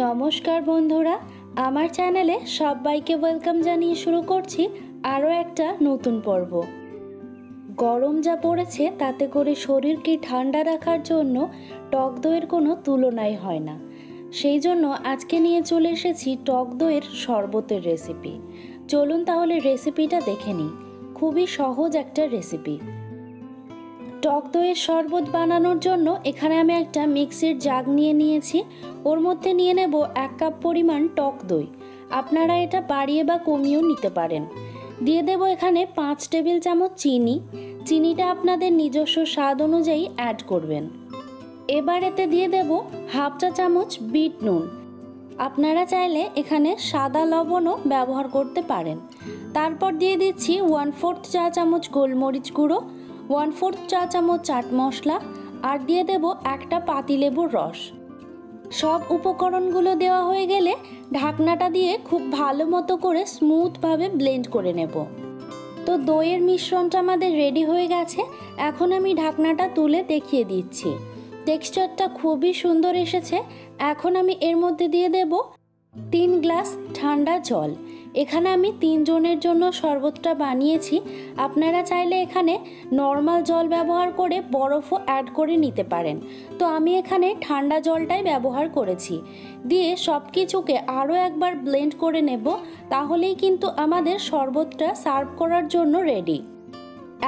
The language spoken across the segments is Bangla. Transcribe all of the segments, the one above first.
নমস্কার বন্ধুরা, আমার চ্যানেলে সবাইকে ওয়েলকাম জানিয়ে শুরু করছি আরও একটা নতুন পর্ব। গরম যা পড়েছে তাতে করে শরীরকে ঠান্ডা রাখার জন্য টক দইয়ের কোনো তুলনাই হয় না। সেই জন্য আজকে নিয়ে চলে এসেছি টক দইয়ের শরবতের রেসিপি। চলুন তাহলে রেসিপিটা দেখে নিই। খুবই সহজ একটা রেসিপি। টক দইয়ের শরবত বানানোর জন্য এখানে আমি একটা মিক্সির জাগ নিয়ে নিয়েছি। ওর মধ্যে নিয়ে নেব 1 কাপ পরিমাণ টক দই। আপনারা এটা বাড়িয়ে বা কমিয়েও নিতে পারেন। দিয়ে দেব এখানে 5 টেবিল চামচ চিনি। চিনিটা আপনাদের নিজস্ব স্বাদ অনুযায়ী অ্যাড করবেন। এবার এতে দিয়ে দেব হাফ চা চামচ বিট নুন। আপনারা চাইলে এখানে সাদা লবণও ব্যবহার করতে পারেন। তারপর দিয়ে দিচ্ছি 1/4 চা চামচ গোলমরিচ গুঁড়ো, 1/4 চা চামচ চাট মশলা, আর দিয়ে দেব একটা পাতিলেবুর রস। সব উপকরণগুলো দেওয়া হয়ে গেলে ঢাকনাটা দিয়ে খুব ভালো মতো করে স্মুথভাবে ব্লেন্ড করে নেব। তো দইয়ের মিশ্রণটা আমাদের রেডি হয়ে গেছে। এখন আমি ঢাকনাটা তুলে দেখিয়ে দিচ্ছি। টেক্সচারটা খুবই সুন্দর এসেছে। এখন আমি এর মধ্যে দিয়ে দেব 3 গ্লাস ঠান্ডা জল। এখানে আমি 3 জনের জন্য শরবতটা বানিয়েছি। আপনারা চাইলে এখানে নর্মাল জল ব্যবহার করে বরফও অ্যাড করে নিতে পারেন। তো আমি এখানে ঠান্ডা জলটাই ব্যবহার করেছি। দিয়ে সব কিছুকে আরও একবার ব্লেন্ড করে নেব। তাহলেই কিন্তু আমাদের শরবতটা সার্ভ করার জন্য রেডি।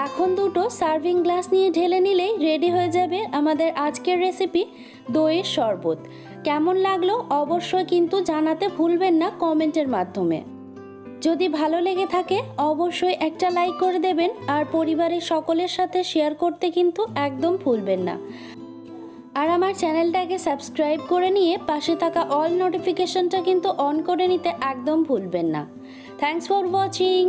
এখন দুটো সার্ভিং গ্লাস নিয়ে ঢেলে নিলেই রেডি হয়ে যাবে আমাদের আজকের রেসিপি দইয়ের শরবত। কেমন লাগলো অবশ্যই কিন্তু জানাতে ভুলবেন না কমেন্টের মাধ্যমে। যদি ভালো লেগে থাকে অবশ্যই একটা লাইক করে দেবেন, আর পরিবারের সকলের সাথে শেয়ার করতে কিন্তু একদম ভুলবেন না। আর আমার চ্যানেলটাকে সাবস্ক্রাইব করে নিয়ে পাশে থাকা অল নোটিফিকেশনটা কিন্তু অন করে নিতে একদম ভুলবেন না। Thanks for watching.